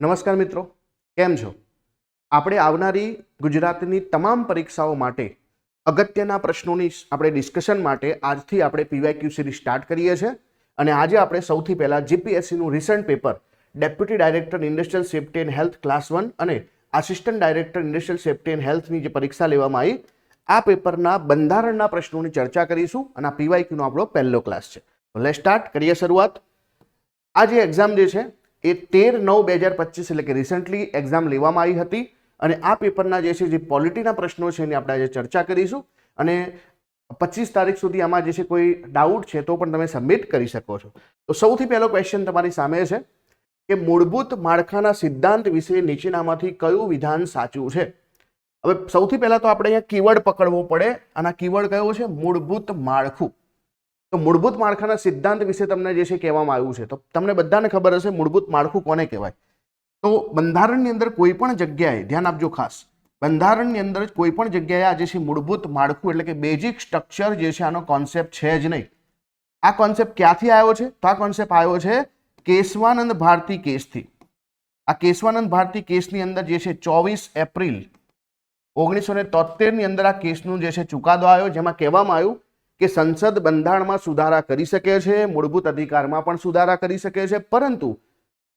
નમસ્કાર મિત્રો, કેમ છો? આપણે આવનારી ગુજરાતની તમામ પરીક્ષાઓ માટે અગત્યના પ્રશ્નોની આપણે ડિસ્કશન માટે આજથી આપણે પીવાયક્યુ સિરીઝ સ્ટાર્ટ કરીએ છીએ અને આજે આપણે સૌથી પહેલાં જીપીએસસીનું recent paper deputy director industrial safety and health class 1 અને assistant director industrial safety and હેલ્થની જે પરીક્ષા લેવામાં આવી આ પેપરના બંધારણના પ્રશ્નોની ચર્ચા કરીશું અને આ પીવાયક્યુનો આપણો પહેલો ક્લાસ છે. તો લેટ્સ સ્ટાર્ટ કરીએ શરૂઆત. આ જે એક્ઝામ જે છે એ 13/9/2025 એટલે કે રિસન્ટલી એક્ઝામ લેવામાં આવી હતી અને આ પેપરના જે પોલિટીના પ્રશ્નો છે એની આપણે આજે ચર્ચા કરીશું અને 25 તારીખ સુધી આમાં જે છે કોઈ ડાઉટ છે તો પણ તમે સબમિટ કરી શકો છો. તો સૌથી પહેલો ક્વેશ્ચન તમારી સામે છે કે મૂળભૂત માળખાના સિદ્ધાંત વિશે નીચેનામાંથી કયું વિધાન સાચું છે? હવે સૌથી પહેલા તો આપણે અહીંયા કીવર્ડ પકડવો પડે અને આ કીવર્ડ કયો છે? મૂળભૂત માળખું. તો મૂળભૂત માળખાના સિદ્ધાંત વિશે તમને જે છે કહેવામાં આવ્યું છે. તો તમને બધાને ખબર હશે મૂળભૂત માળખું કોને કહેવાય. તો બંધારણની અંદર કોઈ પણ જગ્યાએ ધ્યાન આપજો ખાસ, બંધારણની અંદર કોઈ પણ જગ્યાએ આ જે છે મૂળભૂત માળખું એટલે કે બેઝિક સ્ટ્રક્ચર જે છે આનો કોન્સેપ્ટ છે જ નહીં. આ કોન્સેપ્ટ ક્યાંથી આવ્યો છે? તો આ કોન્સેપ્ટ આવ્યો છે કેશવાનંદ ભારતી કેસથી. આ કેશવાનંદ ભારતી કેસની અંદર જે છે 24 એપ્રિલ 1973 ની અંદર આ કેસનું જે છે ચુકાદો આવ્યો, જેમાં કહેવામાં આવ્યું કે સંસદ બંધારણમાં સુધારા કરી શકે છે, મૂળભૂત અધિકારમાં પણ સુધારા કરી શકે છે, પરંતુ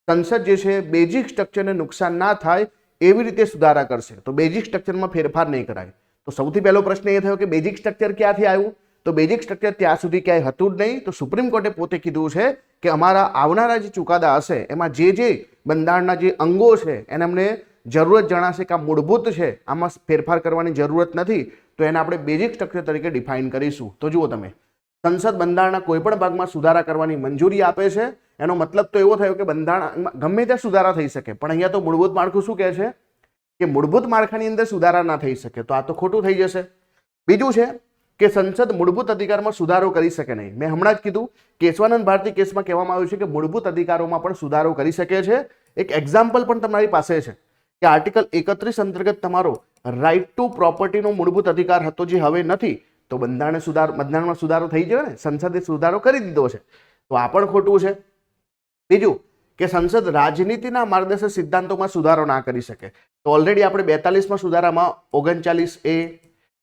સંસદ જે છે બેઝિક સ્ટ્રક્ચરને નુકસાન ના થાય એવી રીતે સુધારા કરશે. તો બેઝિક સ્ટ્રક્ચરમાં ફેરફાર નહીં કરાય. તો સૌથી પહેલો પ્રશ્ન એ થયો કે બેઝિક સ્ટ્રક્ચર ક્યાંથી આવ્યું? તો બેઝિક સ્ટ્રક્ચર ત્યાં સુધી ક્યાંય હતું જ નહીં. તો સુપ્રીમ કોર્ટે પોતે કીધું છે કે અમારા આવનારા જે ચુકાદા હશે એમાં જે બંધારણના જે અંગો છે એને અમને જરૂરત જણાશે કે આ મૂળભૂત છે, આમાં ફેરફાર કરવાની જરૂરત નથી, તો એને આપણે બેઝિક સ્ટ્રક્ચર તરીકે ડિફાઇન કરીશું. તો જુઓ તમે, સંસદ બંધારણના કોઈ પણ ભાગમાં સુધારા કરવાની મંજૂરી આપે છે. એનો મતલબ તો એવો થયો કે બંધારણમાં ગમે ત્યાં સુધારા થઈ શકે, પણ અહીંયા તો મૂળભૂત માળખું શું કહે છે કે મૂળભૂત માળખાની અંદર સુધારા ના થઈ શકે. તો આ તો ખોટું થઈ જશે. બીજું છે કે સંસદ મૂળભૂત અધિકારમાં સુધારો કરી શકે નહીં. મેં હમણાં જ કીધું કેશવાનંદ ભારતી કેસમાં કહેવામાં આવ્યું છે કે મૂળભૂત અધિકારોમાં પણ સુધારો કરી શકે છે. એક એક્ઝામ્પલ પણ તમારી પાસે છે કે આર્ટિકલ 31 અંતર્ગત તમારો રાઇટ ટુ પ્રોપર્ટીનો મૂળભૂત અધિકાર હતો, જે હવે નથી. તો બંધારણમાં સુધારો થઈ ગયો ને, સંસદે સુધારો કરી દીધો છે. તો આ પણ ખોટું છે. બીજું કે સંસદ રાજનીતિના માર્ગદર્શક સિદ્ધાંતોમાં સુધારો ના કરી શકે. તો ઓલરેડી આપણે 42માં સુધારામાં 39A,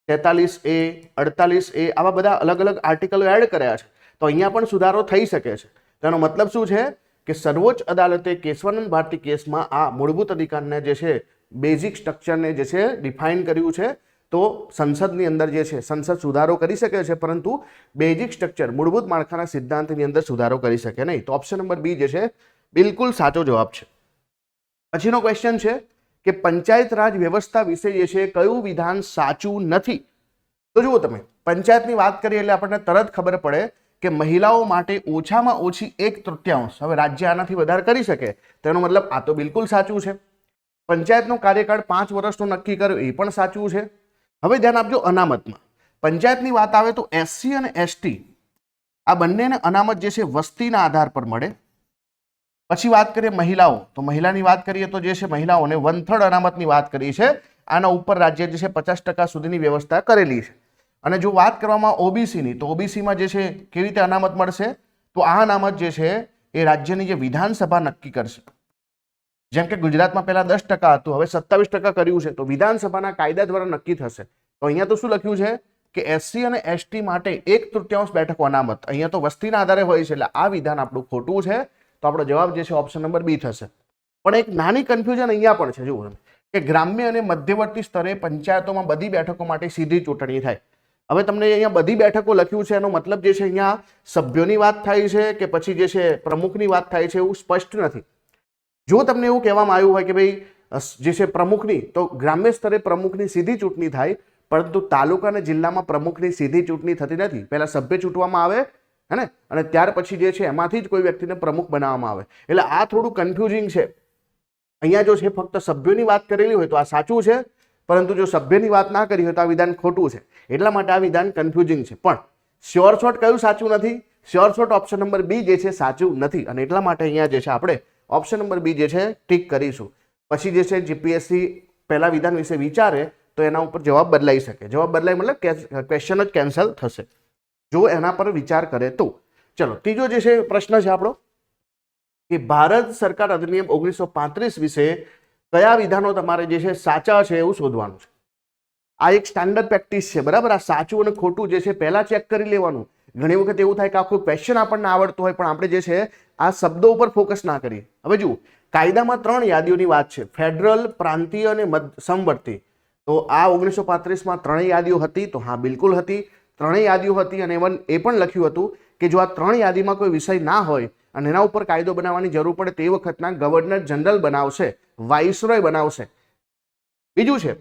43A, 48A આવા બધા અલગ અલગ આર્ટિકલો એડ કર્યા છે. તો અહીંયા પણ સુધારો થઈ શકે છે. તેનો મતલબ શું છે કે સર્વોચ્ચ અદાલતે કેશવાનંદ ભારતી કેસમાં આ મૂળભૂત અધિકારને જે છે બેઝિક સ્ટ્રક્ચરને જે છે ડિફાઇન કર્યું છે. તો સંસદની અંદર જે છે સંસદ સુધારો કરી શકે છે, પરંતુ બેઝિક સ્ટ્રક્ચર મૂળભૂત માળખાના સિદ્ધાંતની અંદર સુધારો કરી શકે નહીં. તો ઓપ્શન નંબર બી જે છે બિલકુલ સાચો જવાબ છે. પછીનો ક્વેશ્ચન છે કે પંચાયત રાજ વ્યવસ્થા વિશે જે છે કયું વિધાન સાચું નથી? તો જુઓ તમે, પંચાયતની વાત કરીએ એટલે આપણને તરત ખબર પડે કે મહિલાઓ માટે ઓછામાં ઓછી 1/3, હવે રાજ્ય આનાથી વધારે કરી શકે. તેનો મતલબ આ તો બિલકુલ સાચું છે. પંચાયતનો કાર્યકાળ 5 વર્ષનો નક્કી કર્યો એ પણ સાચું છે. હવે ધ્યાન આપજો અનામતમાં. પંચાયતની વાત આવે તો SC અને ST આ બંનેને અનામત જે છે વસ્તીના આધાર પર મળે. પછી વાત કરીએ મહિલાઓ, તો મહિલાની વાત કરીએ તો જે છે મહિલાઓને 1/3 અનામતની વાત કરી છે. આના ઉપર રાજ્ય જે છે 50% સુધીની વ્યવસ્થા કરેલી છે. અને જો વાત કરવામાં OBCની, તો OBCમાં જે છે કેવી રીતે અનામત મળશે? તો આ અનામત જે છે એ રાજ્યની જે વિધાનસભા નક્કી કરશે. જેમ કે ગુજરાતમાં પહેલા 10% હતું, હવે 27% કર્યું છે. તો વિધાનસભાના કાયદા દ્વારા નક્કી થશે. તો અહીંયા તો શું લખ્યું છે કે SC અને ST માટે 1/3 બેઠકો અનામત. અહીંયા તો વસ્તીના આધારે હોય છે, એટલે આ વિધાન આપણું ખોટું છે. તો આપણો જવાબ જે છે ઓપ્શન નંબર બી થશે. પણ એક નાની કન્ફ્યુઝન અહીંયા પણ છે. જુઓ કે ગ્રામ્ય અને મધ્યવર્તી સ્તરે પંચાયતોમાં બધી બેઠકો માટે સીધી ચૂંટણી થાય. હવે તમને અહીંયા બધી બેઠકો લખ્યું છે, એનો મતલબ જે છે અહીંયા સભ્યોની વાત થાય છે કે પછી જે છે પ્રમુખની વાત થાય છે, એવું સ્પષ્ટ નથી. જો તમને એવું કહેવામાં આવ્યું હોય કે ભાઈ જે છે પ્રમુખની, તો ગ્રામ્ય સ્તરે પ્રમુખની સીધી ચૂંટણી થાય, પરંતુ તાલુકા અને જિલ્લામાં પ્રમુખની સીધી ચૂંટણી થતી નથી. પહેલા સભ્ય ચૂંટવામાં આવે હે ને, અને ત્યાર પછી જે છે એમાંથી જ કોઈ વ્યક્તિને પ્રમુખ બનાવવામાં આવે. એટલે આ થોડું કન્ફ્યુઝિંગ છે. અહીંયા જો છે ફક્ત સભ્યોની વાત કરેલી હોય તો આ સાચું છે, પરંતુ જો સભ્યની વાત ના કરી હોય તો આ વિધાન ખોટું છે. એટલા માટે આ વિધાન કન્ફ્યુઝિંગ છે. પણ શ્યોર શોર્ટ કયું સાચું નથી? Sure short option number B જે છે સાચું નથી. અને એટલા માટે અહીંયા જે છે આપણે ઓપ્શન નંબર બી જે છે ટીક કરીશું. પછી જે છે જીપીએસસી પહેલા વિધાન વિશે વિચારે તો એના ઉપર જવાબ બદલાઈ શકે. જવાબ બદલાય મતલબ ક્વેશ્ચન જ કેન્સલ થશે જો એના પર વિચાર કરે તો. ચલો ત્રીજો જે છે પ્રશ્ન છે આપણો કે ભારત સરકાર અધિનિયમ 1935 વિશે કયા વિધાનો તમારે જે છે સાચા છે એવું શોધવાનું છે. આ એક સ્ટાન્ડર્ડ પ્રેક્ટિસ છે, બરાબર. આ સાચું અને ખોટું જે છે પહેલા ચેક કરી લેવાનું. ઘણી વખત એવું થાય કે આખું ક્વેશ્ચન આપણને આવડતું હોય પણ આપણે જે છે આ શબ્દો ઉપર ફોકસ ના કરીએ. હવે જુઓ, કાયદામાં 3 યાદીઓની વાત છે, ફેડરલ, પ્રાંતીય અને સમવર્તી. તો આ 1935માં 3 યાદીઓ હતી, તો હા બિલકુલ હતી, 3 યાદીઓ હતી. અને એ પણ લખ્યું હતું કે જો આ 3 યાદીમાં કોઈ વિષય ના હોય અને એના ઉપર કાયદો બનાવવાની જરૂર પડે તે વખતના ગવર્નર જનરલ બનાવશે, વાઇસરોય બનાવશે. બીજું છે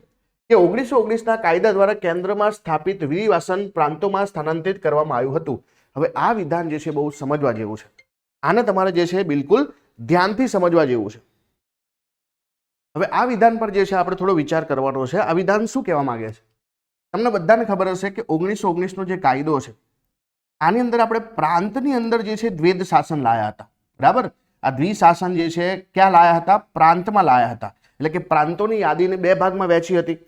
કે 1919ના કાયદા દ્વારા કેન્દ્રમાં સ્થાપિત દ્વિશાસન પ્રાંતોમાં સ્થાનાંતરિત કરવામાં આવ્યું હતું. હવે આ વિધાન જે છે બહુ સમજવા જેવું છે. આને તમારે જે છે બિલકુલ ધ્યાનથી સમજવા જેવું છે. હવે આ વિધાન પર જે છે આપણે થોડો વિચાર કરવાનો છે. આ વિધાન શું કહેવા માંગે છે? તમને બધાને ખબર હશે કે 1919નો જે કાયદો છે આની અંદર આપણે પ્રાંતની અંદર જે છે દ્વૈત શાસન લાયા હતા, બરાબર. આ દ્વિશાસન જે છે ક્યાં લાયા હતા? પ્રાંતમાં લાયા હતા. એટલે કે પ્રાંતોની યાદીને 2 ભાગમાં વહેંચી હતી.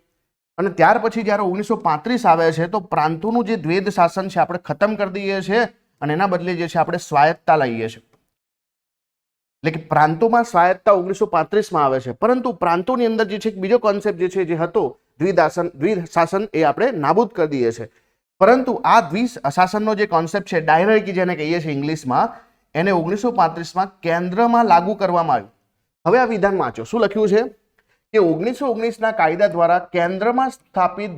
અને ત્યાર પછી જ્યારે 1935 આવે છે તો પ્રાંતોનું જે દ્વૈત શાસન છે આપણે ખતમ કરી દઈએ છીએ અને એના બદલે જે છે આપણે સ્વાયત્તતા લઈએ છીએ. એટલે કે પ્રાંતોમાં સ્વાયત્તતા 1935માં આવે છે, પરંતુ પ્રાંતોની અંદર જે છે બીજો કોન્સેપ્ટ જે છે જે હતો દ્વિશાસન એ આપણે નાબૂદ કરી દઈએ છીએ. પરંતુ આ દ્વિશાસનનો જે કોન્સેપ્ટ છે, ડાયરેક્ટ જેને કહીએ છીએ ઇંગ્લિશમાં, એને 1935માં કેન્દ્રમાં લાગુ કરવામાં આવ્યું. હવે આ વિધાન વાંચો, શું લખ્યું છે કે 1919ના કાયદા દ્વારા કેન્દ્રમાં સ્થાપિત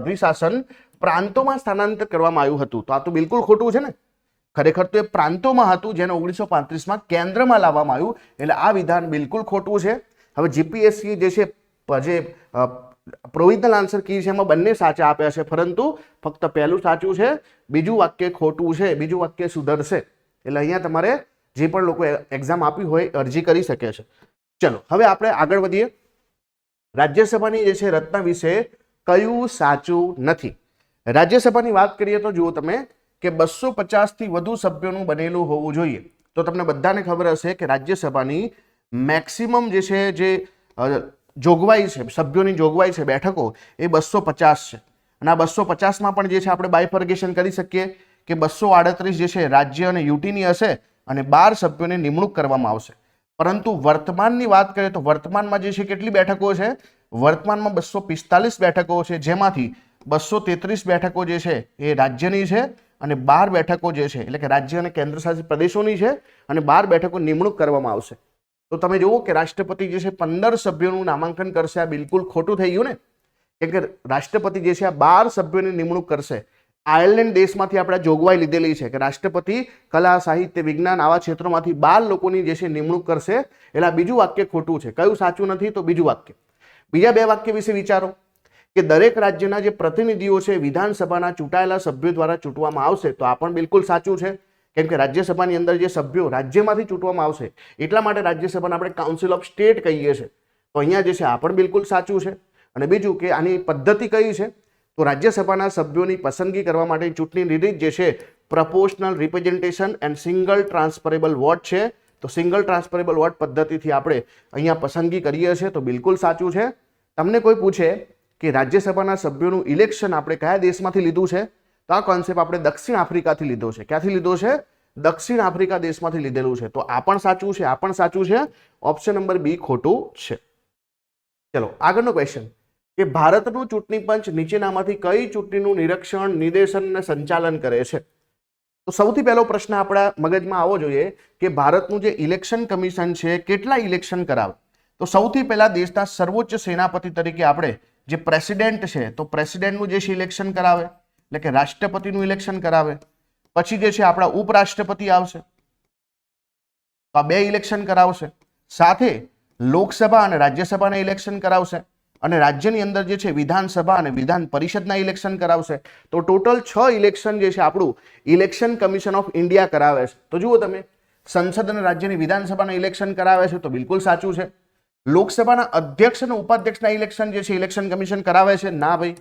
દ્વિશાસન પ્રાંતોમાં સ્થાનાંતર કરવામાં આવ્યું હતું. તો આ તો બિલકુલ ખોટું છે ને. ખરેખર તો એ પ્રાંતોમાં હતું જેને 1935માં કેન્દ્રમાં લાવવામાં આવ્યું. એટલે આ વિધાન બિલકુલ ખોટું છે. હવે જીપીએસસી જે છે જે પ્રોવિઝનલ આન્સર કી છે એમાં બંને સાચા આપ્યા છે, પરંતુ ફક્ત પહેલું સાચું છે, બીજું વાક્ય ખોટું છે, બીજું વાક્ય સુધરશે. એટલે અહીંયા તમારે જે પણ લોકો એક્ઝામ આપી હોય અરજી કરી શકે છે. ચલો હવે આપણે આગળ વધીએ. રાજ્યસભાની જે છે રચના વિશે કયું સાચું નથી? રાજ્યસભાની વાત કરીએ તો જુઓ તમે કે 250 થી વધુ સભ્યોનું બનેલું હોવું જોઈએ. તો તમને બધાને ખબર હશે કે રાજ્યસભાની મેક્સિમમ જે છે જે જોગવાઈ છે, સભ્યોની જોગવાઈ છે, બેઠકો એ 250 છે. અને આ 250માં પણ જે છે આપણે બાયફર્ગેશન કરી શકીએ કે 238 જે છે રાજ્ય અને યુટીની હશે અને 12 સભ્યોની નિમણૂક કરવામાં આવશે. પરંતુ વર્તમાનની વાત કરીએ તો વર્તમાનમાં જે છે કેટલી બેઠકો છે? વર્તમાનમાં 245 બેઠકો છે, જેમાંથી 233 બેઠકો જે છે એ રાજ્યની છે અને 12 બેઠકો જે છે એટલે કે રાજ્ય અને કેન્દ્રશાસિત પ્રદેશોની છે અને 12 બેઠકો નિમણૂક કરવામાં આવશે. તો તમે જુઓ કે રાષ્ટ્રપતિ જે છે 15 સભ્યોનું નામાંકન કરશે. આ બિલકુલ ખોટું થઈ ગયું ને, કેમ કે રાષ્ટ્રપતિ જે છે આ 12 સભ્યોની નિમણૂક કરશે. આયર્લેન્ડ દેશમાંથી આપણે જોગવાઈ લીધેલી છે કે રાષ્ટ્રપતિ કલા, સાહિત્ય, વિજ્ઞાન આવા ક્ષેત્રોમાંથી 12 લોકોની જે છે નિમણૂક કરશે. એટલે આ બીજું વાક્ય ખોટું છે. કયું સાચું નથી? તો બીજું વાક્ય. બીજા 2 વાક્ય વિશે વિચારો કે દરેક રાજ્યના જે પ્રતિનિધિઓ છે વિધાનસભાના ચૂંટાયેલા સભ્યો દ્વારા ચૂંટવામાં આવશે. તો આ પણ બિલકુલ સાચું છે, કેમ કે રાજ્યસભાની અંદર જે સભ્યો રાજ્યમાંથી ચૂંટવામાં આવશે એટલા માટે રાજ્યસભાને આપણે કાઉન્સિલ ઓફ સ્ટેટ કહીએ છીએ. તો અહીંયા જે છે આ પણ બિલકુલ સાચું છે. અને બીજું કે આની પદ્ધતિ કઈ છે? તો રાજ્યસભાના સભ્યોની પસંદગી કરવા માટે ચૂંટણીની રીત જે છે proportional representation and single transferable vote છે. તો સિંગલ ટ્રાન્સફરેબલ વોટ પદ્ધતિથી આપણે અહીંયા પસંદગી કરીએ છીએ. તો બિલકુલ સાચું છે. તમને કોઈ પૂછે કે રાજ્યસભાના સભ્યોનું ઇલેક્શન આપણે કયા દેશમાંથી લીધું છે? તો આ કોન્સેપ્ટ આપણે દક્ષિણ આફ્રિકાથી લીધો છે. ક્યાંથી લીધો છે? દક્ષિણ આફ્રિકા દેશમાંથી લીધેલું છે. તો આ પણ સાચું છે, આ પણ સાચું છે. ઓપ્શન નંબર બી ખોટું છે. ચલો આગળનો ક્વેશ્ચન કે ભારતનું ચૂંટણી પંચ નીચેનામાંથી કઈ ચૂંટણીનું નિરીક્ષણ, નિર્દેશન અને સંચાલન કરે છે? તો સૌથી પહેલો પ્રશ્ન આપણા મગજમાં આવવો જોઈએ કે ભારતનું જે ઇલેક્શન કમિશન છે કેટલા ઇલેક્શન કરાવે? તો સૌથી પહેલા દેશના સર્વોચ્ચ સેનાપતિ તરીકે આપણે જે પ્રેસિડેન્ટ છે તો પ્રેસિડેન્ટનું જે છે ઇલેક્શન કરાવે, એટલે કે રાષ્ટ્રપતિનું ઇલેક્શન કરાવે. પછી જે છે આપણા ઉપરાષ્ટ્રપતિ આવશે, તો આ 2 ઇલેક્શન કરાવશે. સાથે લોકસભા અને રાજ્યસભાના ઇલેક્શન કરાવશે અને રાજ્યની અંદર જે છે વિધાનસભા અને વિધાન પરિષદના ઇલેક્શન કરાવશે. તો ટોટલ 6 ઇલેક્શન જે છે આપણું ઇલેક્શન કમિશન ઓફ ઇન્ડિયા કરાવે છે. તો જુઓ તમે, સંસદ અને રાજ્યની વિધાનસભાના ઇલેક્શન કરાવે છે, તો બિલકુલ સાચું છે. લોકસભાના અધ્યક્ષ અને ઉપાધ્યક્ષના ઇલેક્શન જે છે ઇલેક્શન કમિશન કરાવે છે? ના ભાઈ.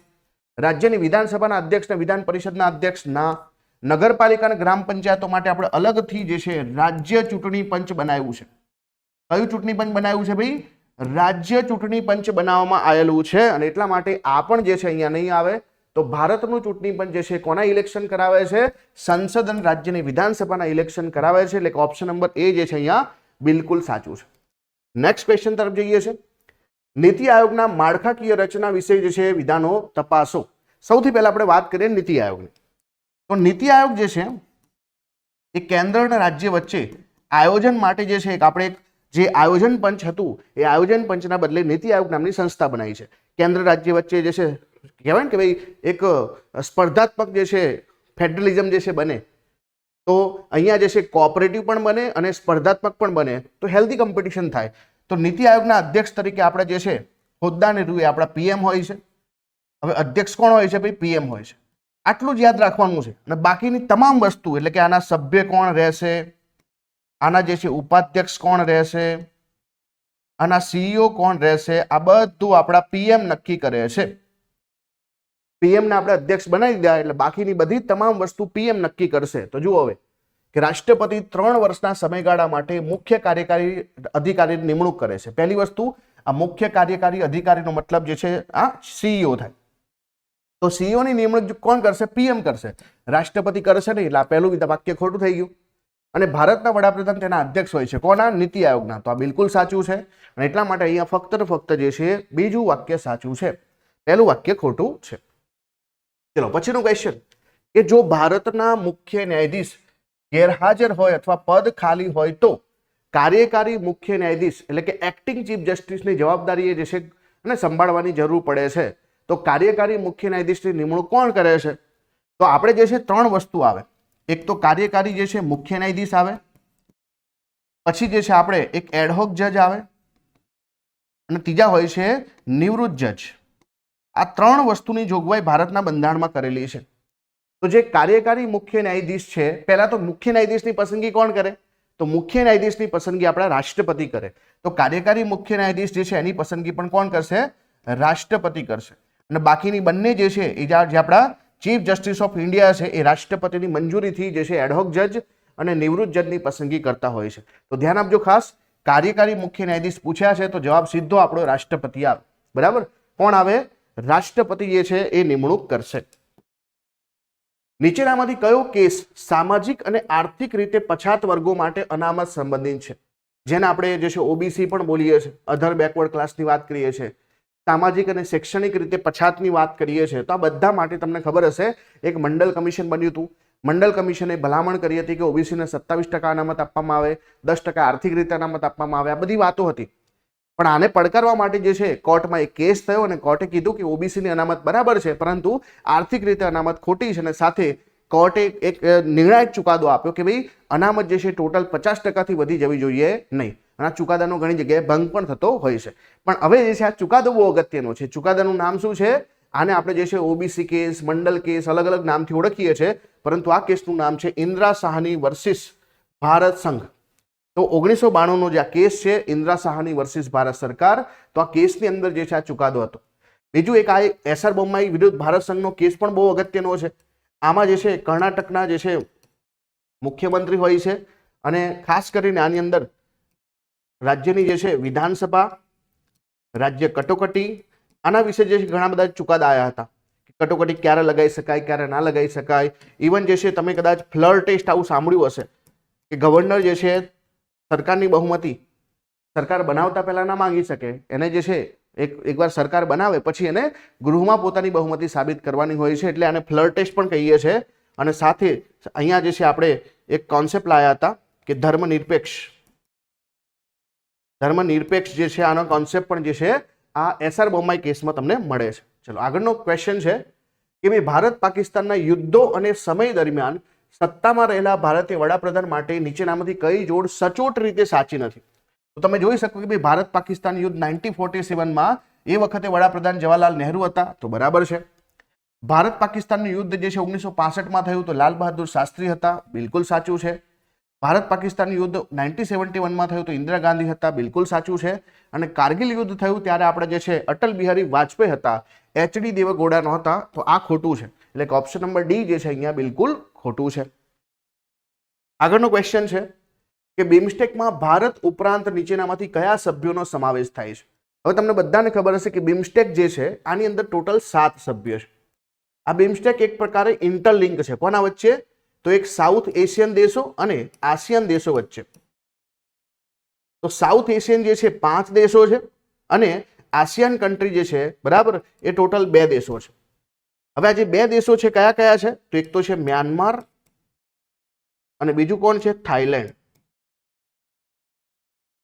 રાજ્યની વિધાનસભાના અધ્યક્ષ અને વિધાન પરિષદના અધ્યક્ષ? ના. નગરપાલિકા અને ગ્રામ પંચાયતો માટે આપણે અલગથી જે છે રાજ્ય ચૂંટણી પંચ બનાવ્યું છે. કયું ચૂંટણી પંચ બનાવ્યું છે ભાઈ? રાજ્ય ચૂંટણી પંચ બનાવવામાં આવેલું છે. અને એટલા માટે આ પણ જે છે અહીંયા નહીં આવે. તો ભારતનું ચૂંટણી પંચ જે છે કોના ઇલેક્શન કરાવે છે? સંસદ અને રાજ્યની વિધાનસભાના ઇલેક્શન કરાવે છે. એટલે કે ઓપ્શન નંબર એ જે છે અહીંયા બિલકુલ સાચું છે. નેક્સ્ટ ક્વેશ્ચન તરફ જઈએ છે. નીતિ આયોગના માળખાકીય રચના વિશે જે છે વિધાનો તપાસો. સૌથી પહેલા આપણે વાત કરીએ નીતિ આયોગની. તો નીતિ આયોગ જે છે એ કેન્દ્ર અને રાજ્ય વચ્ચે આયોજન માટે જે છે આપણે જે આયોજન પંચ હતું એ આયોજન પંચના બદલે નીતિ આયોગ નામની સંસ્થા બનાવી છે. કેન્દ્ર રાજ્ય વચ્ચે જે છે કહેવાય ને કે ભાઈ એક સ્પર્ધાત્મક જે છે ફેડરલિઝમ જે છે બને, તો અહીંયા જે છે કોઓપરેટિવ પણ બને અને સ્પર્ધાત્મક પણ બને, તો હેલ્ધી કોમ્પિટિશન થાય. તો નીતિ આયોગના અધ્યક્ષ તરીકે આપણે જે છે હોદ્દાને રૂએ આપણા પીએમ હોય છે. હવે અધ્યક્ષ કોણ હોય છે? ભાઈ પીએમ હોય છે. આટલું જ યાદ રાખવાનું છે. અને બાકીની તમામ વસ્તુ એટલે કે આના સભ્ય કોણ રહેશે, આના જે છે ઉપાધ્યક્ષ કોણ રહેશે, આના સીઈઓ કોણ રહેશે, આ બધું આપણા પીએમ નક્કી કરે છે. પીએમ ને આપણે અધ્યક્ષ બનાવી દીધા એટલે બાકીની બધી તમામ વસ્તુ પીએમ નક્કી કરશે. તો જુઓ હવે કે રાષ્ટ્રપતિ 3 વર્ષના સમયગાળા માટે મુખ્ય કાર્યકારી અધિકારીની નિમણૂક કરે છે. પહેલી વસ્તુ, આ મુખ્ય કાર્યકારી અધિકારીનો મતલબ જે છે આ સીઈઓ થાય. તો સીઈઓ ની નિમણૂક કોણ કરશે? પીએમ કરશે. રાષ્ટ્રપતિ કરશે નહીં, એટલે આ પહેલું વાક્ય ખોટું થઈ ગયું. અને ભારતના વડાપ્રધાન તેના અધ્યક્ષ હોય છે. કોના? નીતિ આયોગના. તો આ બિલકુલ સાચું છે. અને એટલા માટે અહીંયા ફક્ત ને ફક્ત જે છે બીજું વાક્ય સાચું છે, પહેલું વાક્ય ખોટું છે. ચલો પછીનું ક્વેશ્ચન કે જો ભારતના મુખ્ય ન્યાયાધીશ ગેરહાજર હોય અથવા પદ ખાલી હોય તો કાર્યકારી મુખ્ય ન્યાયાધીશ એટલે કે એક્ટિંગ ચીફ જસ્ટિસની જવાબદારી જે છે અને સંભાળવાની જરૂર પડે છે. તો કાર્યકારી મુખ્ય ન્યાયાધીશની નિમણૂક કોણ કરે છે? તો આપણે જે છે 3 વસ્તુ આવે. એક તો કાર્યકારી જે છે મુખ્ય ન્યાયાધીશ આવે, પછી જે છે આપણે એક એડહોક જજ આવે, અને ત્રીજા હોય છે નિવૃત્ત જજ. આ 3 વસ્તુની જોગવાઈ ભારતના બંધારણમાં કરેલી છે. તો જે કાર્યકારી મુખ્ય ન્યાયાધીશ છે, પહેલા તો મુખ્ય ન્યાયાધીશની પસંદગી કોણ કરે? તો મુખ્ય ન્યાયાધીશની પસંદગી આપણા રાષ્ટ્રપતિ કરે. તો કાર્યકારી મુખ્ય ન્યાયાધીશ જે છે એની પસંદગી પણ કોણ કરશે? રાષ્ટ્રપતિ કરશે. અને બાકીની બંને જે છે એ જે આપણા ચીફ જસ્ટિસ ઓફ ઇન્ડિયા છે એ રાષ્ટ્રપતિની મંજૂરીથી જે છે એડહોક જજ અને નિવૃત્ત જજની પસંદગી કરતા હોય છે. તો ધ્યાન આપજો ખાસ, કાર્યકારી મુખ્ય ન્યાયાધીશ પૂછ્યા છે તો જવાબ સીધો આપણો રાષ્ટ્રપતિ આવે. બરાબર? કોણ આવે? રાષ્ટ્રપતિ જે છે એ નિમણૂક કરશે. નીચેનામાંથી કયો કેસ સામાજિક અને આર્થિક રીતે પછાત વર્ગો માટે અનામત સંબંધિત છે? જેને આપણે જે છે ઓબીસી પણ બોલીએ છીએ, અધર બેકવર્ડ ક્લાસની વાત કરીએ છીએ, સામાજિક અને શૈક્ષણિક રીતે પછાતની વાત કરીએ છીએ. તો આ બધા માટે તમને ખબર હશે એક મંડલ કમિશન બન્યું હતું. મંડલ કમિશને ભલામણ કરી હતી કે ઓબીસીને 27% અનામત આપવામાં આવે, 10% આર્થિક રીતે અનામત આપવામાં આવે. આ બધી વાતો હતી. પણ આને પડકારવા માટે જે છે કોર્ટમાં એક કેસ થયો અને કોર્ટે કીધું કે ઓબીસીની અનામત બરાબર છે, પરંતુ આર્થિક રીતે અનામત ખોટી છે. અને સાથે કોર્ટે એક નિર્ણાયક ચુકાદો આપ્યો કે ભાઈ અનામત જે છે ટોટલ 50%થી વધી જવી જોઈએ નહીં. અને આ ચુકાદાનો ઘણી જગ્યાએ ભંગ પણ થતો હોય છે. પણ હવે જે છે આ ચુકાદો બહુ અગત્યનો છે. ચુકાદાનું નામ શું છે? આને આપણે જે છે ઓબીસી કેસ, મંડલ કેસ અલગ અલગ નામથી ઓળખીએ છીએ, પરંતુ આ કેસનું નામ છે ઇન્દિરા સાહની વર્સિસ ભારત સંઘ. તો 1992નો જે આ કેસ છે ઇન્દિરા સાહની વર્સિસ ભારત સરકાર, તો આ કેસની અંદર જે છે આ ચુકાદો હતો. બીજું એક આ એસઆર બોમ્માઈ વિરુદ્ધ ભારત સંઘનો કેસ પણ બહુ અગત્યનો છે. આમાં જે છે કર્ણાટકના જે છે મુખ્યમંત્રી હોય છે, અને ખાસ કરીને આની અંદર રાજ્યની જે છે વિધાનસભા, રાજ્ય કટોકટી, આના વિશે જે ઘણા બધા ચુકાદા આવ્યા હતા. કટોકટી ક્યારે લગાવી શકાય, ક્યારે ના લગાવી શકાય. ઇવન જે છે તમે કદાચ ફ્લર ટેસ્ટ આવું સાંભળ્યું હશે કે ગવર્નર જે છે સરકારની બહુમતી સરકાર બનાવતા પહેલા ના માંગી શકે. એને જે છે એકવાર સરકાર બનાવે પછી એને ગૃહમાં પોતાની બહુમતી સાબિત કરવાની હોય છે, એટલે આને ફ્લર ટેસ્ટ પણ કહીએ છીએ. અને સાથે અહીંયા જે છે આપણે એક કોન્સેપ્ટ લાયા હતા કે ધર્મનિરપેક્ષ જે છે આનો કોન્સેપ્ટ પણ જે છે આ એસઆર બોમ્માઈ કેસમાં તમને મળે છે. ચલો આગળનો ક્વેશ્ચન છે કે ભાઈ ભારત પાકિસ્તાનના યુદ્ધો અને સમય દરમિયાન સત્તામાં રહેલા ભારતીય વડાપ્રધાન માટે નીચેનામાંથી કઈ જોડ સચોટ રીતે સાચી નથી? તો તમે જોઈ શકો કે ભાઈ ભારત પાકિસ્તાન યુદ્ધ 1947માં એ વખતે વડાપ્રધાન જવાહરલાલ નહેરુ હતા, તો બરાબર છે. ભારત પાકિસ્તાનનું યુદ્ધ જે છે 1965માં થયું તો લાલ બહાદુર શાસ્ત્રી હતા, બિલકુલ સાચું છે. ભારત પાકિસ્તાનનું યુદ્ધ 1971માં થયું તો ઇન્દિરા ગાંધી હતા, બિલકુલ સાચું છે. અને કારગિલ યુદ્ધ થયું ત્યારે આપણે જે છે અટલ બિહારી વાજપેયી હતા, એચડી દેવેગૌડા નહોતા, તો આ ખોટું છે. એટલે કે ઓપ્શન નંબર ડી જે છે અહીંયા બિલકુલ ખોટું છે. આગળનો ક્વેશ્ચન છે કે બિમસ્ટેકમાં ભારત ઉપરાંત નીચેનામાંથી કયા સભ્યોનો સમાવેશ થાય છે? હવે તમને બધાને ખબર હશે કે બિમસ્ટેક જે છે આની અંદર ટોટલ 7 સભ્ય છે. આ બિમસ્ટેક એક પ્રકારે ઇન્ટરલિંક છે. કોના વચ્ચે? તો એક સાઉથ એશિયન દેશો અને આસિયાન દેશો વચ્ચે. તો સાઉથ એશિયન જે છે 5 દેશો છે અને આસિયાન કન્ટ્રી જે છે બરાબર એ ટોટલ 2 દેશો છે. હવે આ જે 2 દેશો છે કયા કયા છે? તો એક તો છે મ્યાનમાર અને બીજું કોણ છે? થાઈલેન્ડ.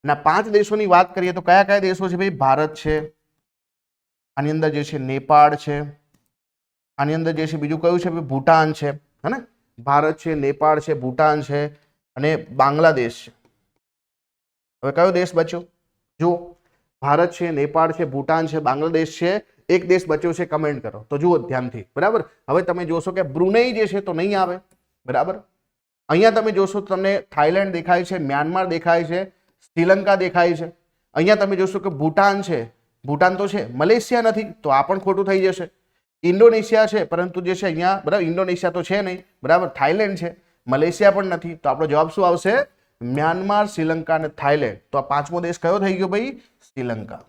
ના 5 દેશોની વાત કરીએ તો કયા કયા દેશો છે ભાઈ? ભારત છે, આની અંદર જે છે નેપાળ છે, આની અંદર જે છે બીજું કયું છે? ભૂટાન છે, હે ને? ભારત છે, નેપાળ છે, ભૂટાન છે અને બાંગ્લાદેશ છે. હવે કયો દેશ બચ્યો? જુઓ, ભારત છે, નેપાળ છે, ભૂટાન છે, બાંગ્લાદેશ છે, એક દેશ બચ્યો છે, કમેન્ટ કરો તો જુઓ ધ્યાનથી. બરાબર, હવે તમે જોશો કે બ્રુનેઈ જે છે તો નહીં આવે. બરાબર, અહીંયા તમે જોશો તમને થાઈલેન્ડ દેખાય છે, મ્યાનમાર દેખાય છે, શ્રીલંકા દેખાય છે. અહીંયા તમે જોશો કે ભૂટાન છે, ભૂટાન તો છે, મલેશિયા નથી તો આ પણ ખોટું થઈ જશે. ઇન્ડોનેશિયા છે પરંતુ જે છે અહીંયા બરાબર ઇન્ડોનેશિયા તો છે નહીં. બરાબર, થાઈલેન્ડ છે, મલેશિયા પણ નથી. તો આપણો જવાબ શું આવશે? મ્યાનમાર, શ્રીલંકા અને થાઈલેન્ડ. તો આ 5મો દેશ કયો થઈ ગયો ભાઈ? શ્રીલંકા.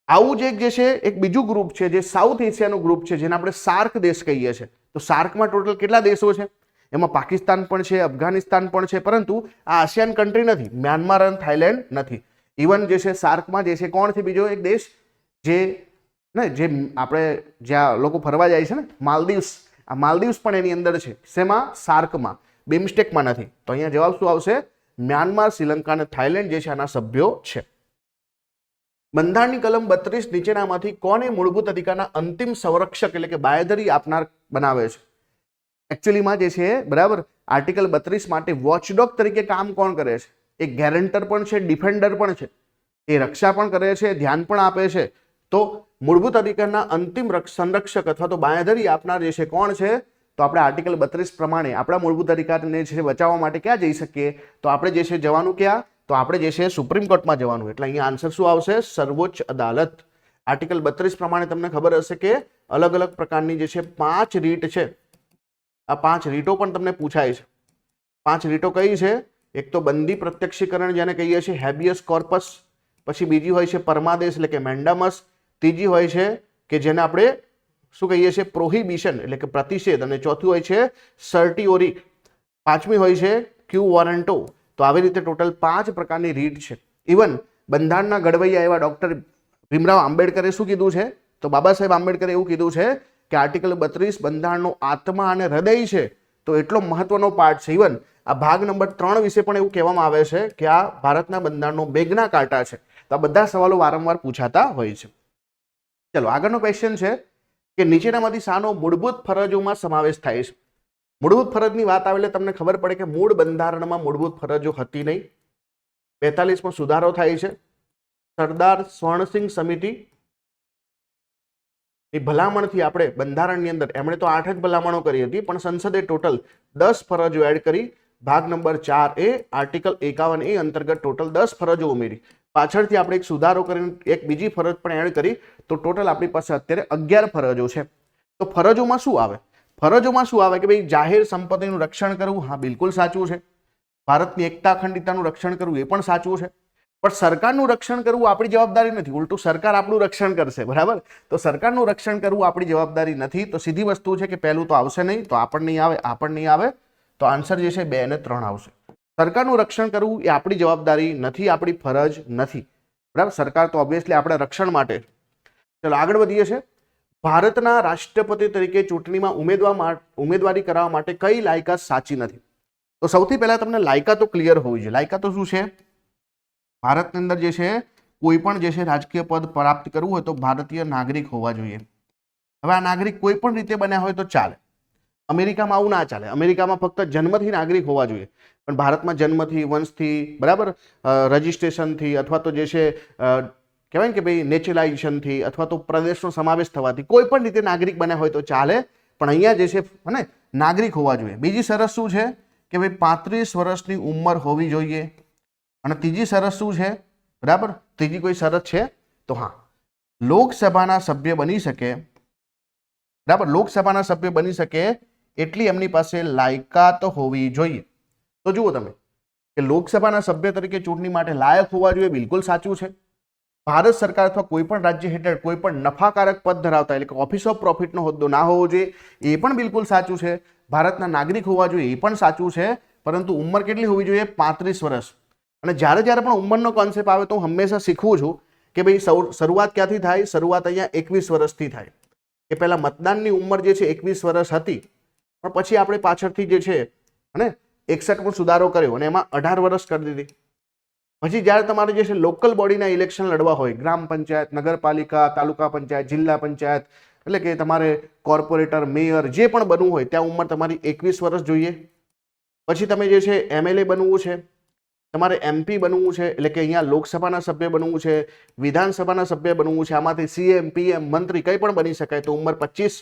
આવું જ એક જે છે એક બીજું ગ્રુપ છે જે સાઉથ એશિયાનું ગ્રુપ છે જેને આપણે સાર્ક દેશ કહીએ છીએ. તો સાર્કમાં ટોટલ કેટલા દેશો છે? એમાં પાકિસ્તાન પણ છે, અફઘાનિસ્તાન પણ છે, પરંતુ આ આસિયાન કન્ટ્રી નથી, મ્યાનમાર અને થાઈલેન્ડ નથી. ઇવન જે છે સાર્કમાં જે છે કોણ છે બીજો એક દેશ જે ને જે આપણે જ્યાં લોકો ફરવા જાય છે ને માલદીવ્સ, આ માલદીવ્સ પણ એની અંદર છે. શેમાં? સાર્કમાં, બિમસ્ટેકમાં નથી. તો અહીંયા જવાબ શું આવશે? મ્યાનમાર, શ્રીલંકા અને થાઈલેન્ડ જે છે આના સભ્યો છે. બંધારણની કલમ 32 નીચેનામાંથી કોને મૂળભૂત અધિકારના અંતિમ સંરક્ષક એટલે કે બાંયધરી આપનાર બનાવે છે? એકચ્યુઅલીમાં જે છે બરાબર આર્ટિકલ 32 માટે વોચડોગ તરીકે કામ કોણ કરે છે? એક ગેરંટર પણ છે, ડિફેન્ડર પણ છે, એ રક્ષા પણ કરે છે, ધ્યાન પણ આપે છે. તો મૂળભૂત અધિકારના અંતિમ સંરક્ષક અથવા તો બાંયધરી આપનાર જે છે કોણ છે? તો આપણે આર્ટિકલ 32 પ્રમાણે આપણા મૂળભૂત અધિકારને છે બચાવવા માટે ક્યાં જઈ શકીએ? તો આપણે જે છે જવાનું ક્યાં? તો આપણે જે છે સુપ્રીમ કોર્ટમાં જવાનું. એટલે અહીંયા આન્સર શું આવશે? સર્વોચ્ચ અદાલત. આર્ટિકલ 32 પ્રમાણે તમને ખબર હશે કે અલગ અલગ પ્રકારની જે છે 5 રીટ છે. આ 5 રીટો પણ તમને પૂછાય છે. 5 રીટો કઈ છે? એક તો બંદી પ્રત્યક્ષીકરણ જેને કહીએ છીએ હેબિયસ કોર્પસ, પછી બીજી હોય છે પરમાદેશ એટલે કે મેન્ડામસ, ત્રીજી હોય છે કે જેને આપણે શું કહીએ છીએ? પ્રોહિબિશન એટલે કે પ્રતિષેધ, અને ચોથું હોય છે સર્ટિઓરી, પાંચમી હોય છે ક્યુ વોરંટો. તો આવી રીતે ટોટલ 5 પ્રકારની રીટ છે. ઇવન બંધારણના ઘડવૈયા એવા ડોક્ટર ભીમરાવ આંબેડકરે શું કીધું છે? તો બાબા સાહેબ આંબેડકરે એવું કીધું છે કે આર્ટિકલ 32 બંધારણનો આત્મા અને હૃદય છે, તો એટલો મહત્વનો પાર્ટ છે. ઇવન આ ભાગ નંબર 3 વિશે પણ એવું કહેવામાં આવે છે કે આ ભારતના બંધારણનો બેગના કાંટા છે. તો આ બધા સવાલો વારંવાર પૂછાતા હોય છે. ચલો આગળનો ક્વેશ્ચન છે કે નીચેનામાંથી શાનો મૂળભૂત ફરજોમાં સમાવેશ થાય છે? મૂળભૂત ફરજની વાત આવે એટલે તમને ખબર પડે કે મૂળ બંધારણમાં મૂળભૂત ફરજો હતી નહીં. 45માં સુધારો થાય છે. સરદાર સ્વર્ણસિંહ સમિતિ એ ભલામણથી આપણે બંધારણની અંદર એમણે તો 8 જ ભલામણો કરી હતી, પણ સંસદે ટોટલ 10 ફરજો એડ કરી. ભાગ નંબર 4A આર્ટિકલ 51A અંતર્ગત ટોટલ 10 ફરજો ઉમેરી. પાછળથી આપણે એક સુધારો કરીને એક બીજી ફરજ પણ એડ કરી, તો ટોટલ આપણી પાસે અત્યારે 11 ફરજો છે. તો ફરજોમાં શું આવે? ફરજોમાં શું આવે કે ભાઈ જાહેર સંપત્તિનું રક્ષણ કરવું, હા બિલકુલ સાચું છે. ભારતની એકતા અખંડિતતાનું રક્ષણ કરવું એ પણ સાચું છે. પણ સરકારનું રક્ષણ કરવું આપણી જવાબદારી નથી, ઉલટું સરકાર આપણું રક્ષણ કરશે. બરાબર, તો સરકારનું રક્ષણ કરવું આપણી જવાબદારી નથી. તો સીધી વસ્તુ છે કે પહેલું તો આવશે નહીં, તો આ પણ નહીં આવે, આ પણ નહીં આવે. તો આન્સર જે છે 2 અને 3 આવશે. સરકારનું રક્ષણ કરવું એ આપણી જવાબદારી નથી, આપણી ફરજ નથી. બરાબર, સરકાર તો ઓબ્વિયસલી આપણા રક્ષણ માટે. ચલો આગળ વધીએ છીએ. ભારતના રાષ્ટ્રપતિ તરીકે ચૂંટણીમાં ઉમેદવારી કરવા માટે કઈ લાયકાત સાચી નથી? તો સૌથી પહેલા તમને લાયકાતો ક્લિયર હોવી જોઈએ. લાયકાતો શું છે? ભારતની અંદર જે છે કોઈ પણ જે છે રાજકીય પદ પ્રાપ્ત કરવું હોય તો ભારતીય નાગરિક હોવા જોઈએ. હવે આ નાગરિક કોઈ પણ રીતે બન્યા હોય તો ચાલે. અમેરિકામાં આવું ના ચાલે. અમેરિકામાં ફક્ત જન્મથી નાગરિક હોવા જોઈએ, પણ ભારતમાં જન્મથી, વંશથી, બરાબર, રજિસ્ટ્રેશનથી અથવા તો જે છે કહેવાય ને કે ભાઈ નેચરલાઇઝેશનથી અથવા તો પ્રદેશનો સમાવેશ થવાથી કોઈ પણ રીતે નાગરિક બન્યા હોય તો ચાલે, પણ અહીંયા જે છે ને નાગરિક હોવા જોઈએ. બીજી શરત શું છે કે ભાઈ 35 વર્ષની ઉંમર હોવી જોઈએ. અને ત્રીજી શરત શું છે? બરાબર, ત્રીજી કોઈ શરત છે? તો હા, લોકસભાના સભ્ય બની શકે. બરાબર, લોકસભાના સભ્ય બની શકે એટલી એમની પાસે લાયકાત હોવી જોઈએ. તો જુઓ તમે કે લોકસભાના સભ્ય તરીકે ચૂંટણી માટે લાયક હોવા જોઈએ, બિલકુલ સાચું છે. ભારત સરકાર અથવા કોઈ પણ રાજ્ય હેઠળ કોઈ પણ નફાકારક પદ ધરાવતા એટલે કે ઓફિસ ઓફ પ્રોફિટનો હોદ્દો ના હોવો જોઈએ, એ પણ બિલકુલ સાચું છે. ભારતના નાગરિક હોવા જોઈએ, એ પણ સાચું છે. પરંતુ ઉંમર કેટલી હોવી જોઈએ? 35 વર્ષ. અને જ્યારે પણ ઉંમરનો કોન્સેપ્ટ આવે તો હું હંમેશા શીખવું છું કે ભાઈ શરૂઆત ક્યાંથી થાય? શરૂઆત અહીંયા 21 વર્ષથી થાય. કે પહેલા મતદાનની ઉંમર જે છે 21 વર્ષ હતી, પણ પછી આપણે પાછળથી જે છે અને 61માં સુધારો કર્યો અને એમાં 18 વર્ષ કરી દીધી. પછી જ્યારે તમારે જે છે લોકલ બોડીના ઇલેક્શન લડવા હોય, ગ્રામ પંચાયત, નગરપાલિકા, તાલુકા પંચાયત, જિલ્લા પંચાયત, એટલે કે તમારે કોર્પોરેટર, મેયર જે પણ બનવું હોય ત્યાં ઉંમર તમારી 21 વર્ષ જોઈએ. પછી તમે જે છે MLA બનવું છે, તમારે MP બનવું છે, એટલે કે અહીંયા લોકસભાના સભ્ય બનવું છે, વિધાનસભાના સભ્ય બનવું છે, આમાંથી CM, PM, મંત્રી કંઈ પણ બની શકાય તો ઉંમર 25.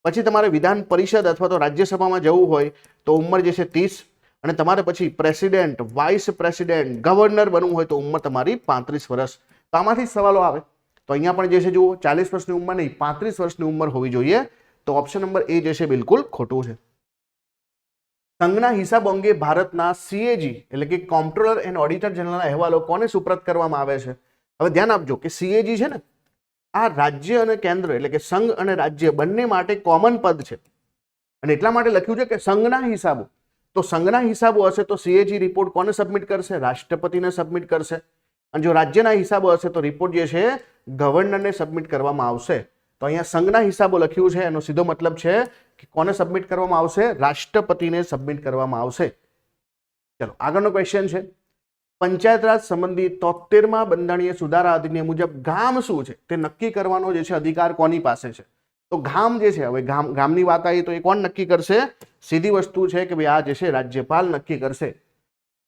પછી તમારે વિધાન પરિષદ અથવા તો રાજ્યસભામાં જવું હોય તો ઉંમર જે છે 30. અને તમારે પછી પ્રેસિડેન્ટ, વાઇસ પ્રેસિડેન્ટ, ગવર્નર બનવું હોય તો ઉંમર તમારી 35 વર્ષ. તો આમાંથી સવાલો આવે તો અહીંયા પણ જે છે જુઓ 40 વર્ષની ઉંમર નહીં, 35 વર્ષની ઉંમર હોવી જોઈએ. તો ઓપ્શન નંબર A જે છે બિલકુલ ખોટું છે. સંઘના હિસાબ અંગે ભારતના CAG એટલે કે કોમ્પ્ટ્રોલર એન્ડ ઓડિટર જનરલના અહેવાલો કોને સુપ્રત કરવામાં આવે છે? હવે ધ્યાન આપજો કે CAG છે ને, આ રાજ્ય અને કેન્દ્ર એટલે કે સંઘ અને રાજ્ય બંને માટે કોમન પદ છે. અને એટલા માટે લખ્યું છે કે સંઘના હિસાબો. તો સંઘના હિસાબો હશે તો CAG રિપોર્ટ કોને સબમિટ કરશે? રાષ્ટ્રપતિને સબમિટ કરશે. અને જો રાજ્યના હિસાબો હશે તો રિપોર્ટ જે છે ગવર્નરને સબમિટ કરવામાં આવશે. તો અહીંયા સંઘના હિસાબો લખ્યું છે, એનો સીધો મતલબ છે કે કોને સબમિટ કરવામાં આવશે? રાષ્ટ્રપતિને સબમિટ કરવામાં આવશે. ચલો આગળનો ક્વેશ્ચન છે, પંચાયત રાજ સંબંધી 73મા બંધારણીય સુધારા અધિનિયમ મુજબ ગામ શું છે તે નક્કી કરવાનો જે છે અધિકાર કોની પાસે છે? તો ગામ જે છે, હવે ગામની વાત આવી તો એ કોણ નક્કી કરશે? સીધી વસ્તુ છે કે ભાઈ આ જે છે રાજ્યપાલ નક્કી કરશે.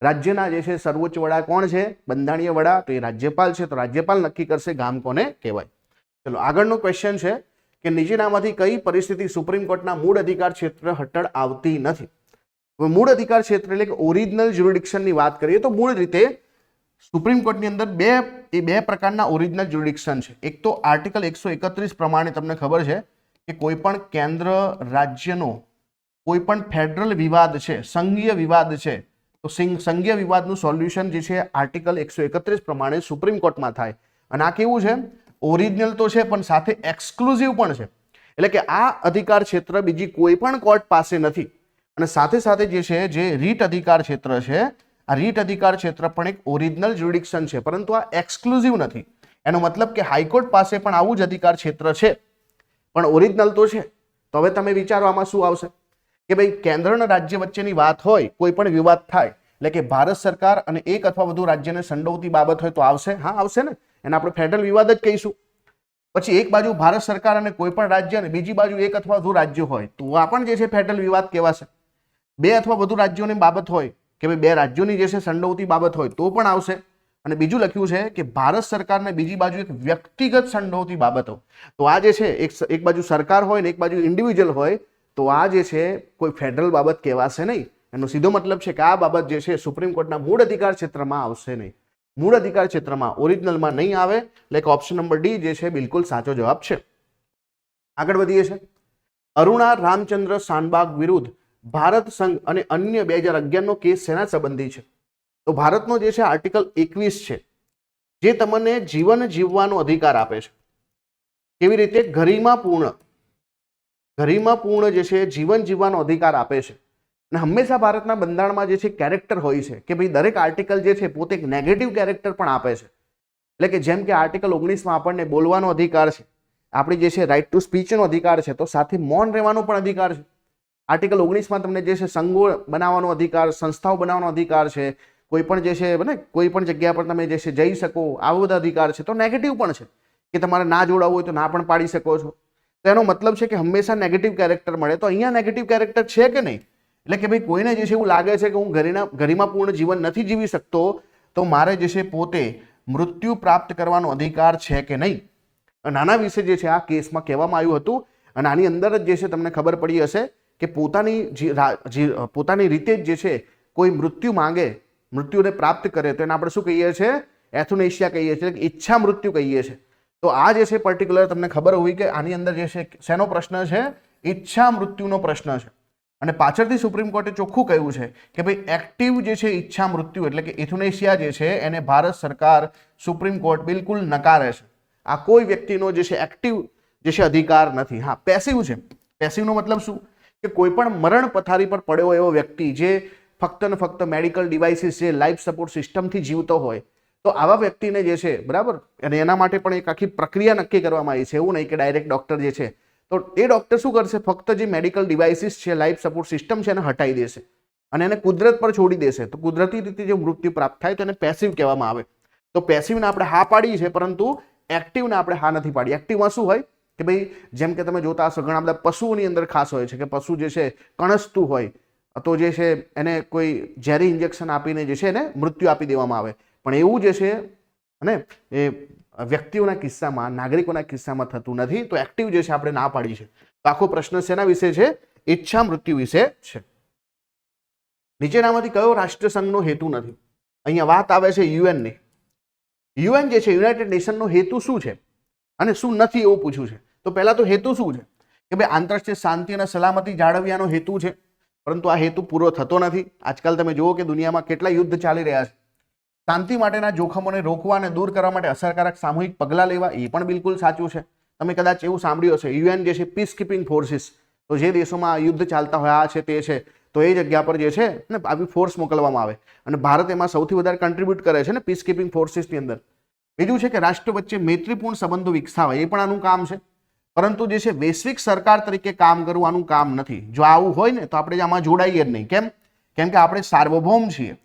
રાજ્યના જે છે સર્વોચ્ચ વડા કોણ છે? બંધારણીય વડા. તો એ રાજ્યપાલ છે, તો રાજ્યપાલ નક્કી કરશે ગામ કોને કહેવાય. ચલો આગળનો ક્વેશ્ચન છે કે નીચેનામાંથી કઈ પરિસ્થિતિ સુપ્રીમ કોર્ટના મૂળ અધિકાર ક્ષેત્ર હેઠળ આવતી નથી? હવે મૂળ અધિકાર ક્ષેત્ર એટલે કે ઓરિજિનલ જ્યુરિડિક્શનની વાત કરીએ તો મૂળ રીતે સુપ્રીમ કોર્ટની અંદર બે પ્રકારના ઓરિજિનલ જ્યુરિડિક્શન છે. એક તો આર્ટિકલ 131 પ્રમાણે તમને ખબર છે કે કોઈ પણ કેન્દ્ર રાજ્યનો કોઈ પણ ફેડરલ વિવાદ છે, સંઘીય વિવાદ છે, તો સંઘીય વિવાદનું સોલ્યુશન જે છે આર્ટિકલ 131 પ્રમાણે સુપ્રીમ કોર્ટમાં થાય. અને આ કેવું છે? ઓરિજિનલ તો છે પણ સાથે એક્સક્લુઝિવ પણ છે. એટલે કે આ અધિકાર ક્ષેત્ર બીજી કોઈ પણ કોર્ટ પાસે નથી. અને સાથે સાથે જે છે જે રીટ અધિકાર ક્ષેત્ર છે, આ રીટ અધિકાર ક્ષેત્ર પણ એક ઓરિજિનલ જ્યુરિડિક્શન છે, પરંતુ આ એક્સક્લુઝિવ નથી. એનો મતલબ કે હાઈકોર્ટ પાસે પણ આવું જ અધિકાર ક્ષેત્ર છે, પણ ઓરિજિનલ તો છે. તો હવે તમે વિચારો આમાં શું આવશે કે ભાઈ કેન્દ્ર અને રાજ્ય વચ્ચેની વાત હોય, કોઈ પણ વિવાદ થાય, એટલે કે ભારત સરકાર અને એક અથવા વધુ રાજ્યને સંડોવતી બાબત હોય તો આવશે? હા આવશે ને, એને આપણે ફેડરલ વિવાદ જ કહીશું. પછી એક બાજુ ભારત સરકાર અને કોઈ પણ રાજ્ય અને બીજી બાજુ એક અથવા વધુ રાજ્ય હોય તો આ પણ જે છે ફેડરલ વિવાદ કહેવાશે. બે અથવા વધુ રાજ્યોની બાબત હોય કે ભાઈ બે રાજ્યોની જે છે સંડોવતી બાબત હોય તો પણ આવશે. અને બીજું લખ્યું છે કે ભારત સરકારને બીજી બાજુ એક વ્યક્તિગત સંડોવતી બાબતો. તો આ જે છે એક બાજુ સરકાર હોય ને એક બાજુ ઇન્ડિવિજ્યુઅલ હોય તો આ જે છે કોઈ ફેડરલ બાબત કહેવાશે નહીં. એનો સીધો મતલબ છે કે આ બાબત જે છે સુપ્રીમ કોર્ટના મૂળ અધિકાર ક્ષેત્રમાં આવશે નહીં. મૂળ અધિકાર ક્ષેત્રમાં ઓરિજિનલમાં નહીં આવે. એટલે કે ઓપ્શન નંબર D જે છે બિલકુલ સાચો જવાબ છે. આગળ વધીએ છીએ. અરુણા રામચંદ્ર શાનબાગ વિરુદ્ધ ભારત સંઘ અને અન્ય 2011નો કેસ શેના સંબંધી છે? તો ભારતનો જે છે આર્ટિકલ 21 છે, જે તમને જીવન જીવવાનો અધિકાર આપે છે. કેવી રીતે? ગરિમાપૂર્ણ જે છે જીવન જીવવાનો અધિકાર આપે છે. અને હંમેશા ભારતના બંધારણમાં જે છે કેરેક્ટર હોય છે કે ભાઈ દરેક આર્ટિકલ જે છે પોતે એક નેગેટિવ કેરેક્ટર પણ આપે છે. એટલે કે જેમ કે આર્ટિકલ 19માં આપણને બોલવાનો અધિકાર છે, આપણી જે છે રાઇટ ટુ સ્પીચનો અધિકાર છે, તો સાથે મૌન રહેવાનો પણ અધિકાર છે. આર્ટિકલ 19માં તમને જે છે સંઘો બનાવવાનો અધિકાર, સંસ્થાઓ બનાવવાનો અધિકાર છે, કોઈ પણ જે છે ને કોઈ પણ જગ્યા પર તમે જે છે જઈ શકો, આવા બધા અધિકાર છે. તો નેગેટિવ પણ છે કે તમારે ના જોડાવવું હોય તો ના પણ પાડી શકો છો. તો એનો મતલબ છે કે હંમેશા નેગેટિવ કેરેક્ટર મળે. તો અહીંયા નેગેટિવ કેરેક્ટર છે કે નહીં? એટલે કે ભાઈ કોઈને જે છે એવું લાગે છે કે હું ગરિમાપૂર્ણ જીવન નથી જીવી શકતો, તો મારે જે છે પોતે મૃત્યુ પ્રાપ્ત કરવાનો અધિકાર છે કે નહીં? નાના વિશે જે છે આ કેસમાં કહેવામાં આવ્યું હતું. અને આની અંદર જ જે છે તમને ખબર પડી હશે કે પોતાની રીતે જ જે છે કોઈ મૃત્યુ માંગે, મૃત્યુને પ્રાપ્ત કરે તો એને આપણે શું કહીએ છીએ? એથુનેશિયા કહીએ છીએ, ઈચ્છા મૃત્યુ કહીએ છીએ. તો આ જે છે પર્ટિક્યુલર તમને ખબર હોવી કે આની અંદર જે છે શેનો પ્રશ્ન છે? ઈચ્છા મૃત્યુનો પ્રશ્ન છે. અને પાછળથી સુપ્રીમ કોર્ટે ચોખ્ખું કહ્યું છે કે ભાઈ એક્ટિવ જે છે ઈચ્છા મૃત્યુ એટલે કે એથુનેશિયા જે છે એને ભારત સરકાર, સુપ્રીમ કોર્ટ બિલકુલ નકારે છે. આ કોઈ વ્યક્તિનો જે છે એક્ટિવ જે છે અધિકાર નથી. હા પેસિવ છે. પેસિવનો મતલબ શું? કે કોઈ પણ મરણ પથારી પર પડ્યો એવો વ્યક્તિ જે ફક્ત ને ફક્ત મેડિકલ ડિવાઇસીસ છે, લાઈફ સપોર્ટ સિસ્ટમથી જીવતો હોય, તો આવા વ્યક્તિને જે છે બરાબર, અને એના માટે પણ એક આખી પ્રક્રિયા નક્કી કરવામાં આવી છે. એવું નહીં કે ડાયરેક્ટ ડોક્ટર જે છે તો એ ડોક્ટર શું કરશે, ફક્ત જે મેડિકલ ડિવાઇસીસ છે, લાઈફ સપોર્ટ સિસ્ટમ છે એને હટાવી દેશે અને એને કુદરત પર છોડી દેશે. તો કુદરતી રીતે જે મૃત્યુ પ્રાપ્ત થાય તો એને પેસિવ કહેવામાં આવે. તો પેસિવને આપણે હા પાડી છે, પરંતુ એક્ટિવને આપણે હા નથી પાડી. એક્ટિવમાં શું હોય કે ભાઈ જેમ કે તમે જોતા હશો ઘણા બધા પશુઓની અંદર ખાસ હોય છે કે પશુ જે છે કણસતું હોય તો જે છે એને કોઈ ઝેરી ઇન્જેક્શન આપીને જે છે એને મૃત્યુ આપી દેવામાં આવે. પણ એવું જે છે અને એ વ્યક્તિઓના કિસ્સામાં, નાગરિકોના કિસ્સામાં થતું નથી. તો એક્ટિવ જે છે આપણે ના પાડી છે. તો આખો પ્રશ્ન શેના વિશે છે? ઈચ્છા મૃત્યુ વિશે છે. નીચેનામાંથી કયો રાષ્ટ્રસંઘનો હેતુ નથી? અહીંયા વાત આવે છે યુએનની. યુએન જે છે યુનાઇટેડ નેશનનો હેતુ શું છે અને શું નથી એવું પૂછ્યું છે. તો પહેલા તો હેતુ શું છે કે ભાઈ આંતરરાષ્ટ્રીય શાંતિ અને સલામતી જાળવવાનો હેતુ છે, પરંતુ આ હેતુ પૂરો થતો નથી. આજકાલ તમે જુઓ કે દુનિયામાં કેટલા યુદ્ધ ચાલી રહ્યા છે. શાંતિ માટેના જોખમોને રોકવા અને દૂર કરવા માટે અસરકારક સામૂહિક પગલાં લેવા, એ પણ બિલકુલ સાચું છે. તમે કદાચ એવું સાંભળ્યું હશે યુએન જે છે પીસ કીપિંગ ફોર્સિસ, તો જે દેશોમાં યુદ્ધ ચાલતા હોય આ છે તે છે તો એ જગ્યા પર જે છે ને આવી ફોર્સ મોકલવામાં આવે અને ભારત એમાં સૌથી વધારે કન્ટ્રીબ્યુટ કરે છે ને પીસ કીપિંગ ફોર્સિસની અંદર. બીજું છે કે રાષ્ટ્ર વચ્ચે મૈત્રીપૂર્ણ સંબંધો વિકસાવે, એ પણ આનું કામ છે. પરંતુ જે છે વૈશ્વિક સરકાર તરીકે કામ કરવું આનું કામ નથી. જો આવું હોય ને તો આપણે આમાં જોડાઈએ જ નહીં. કેમ? કેમ કે આપણે સાર્વભૌમ છીએ,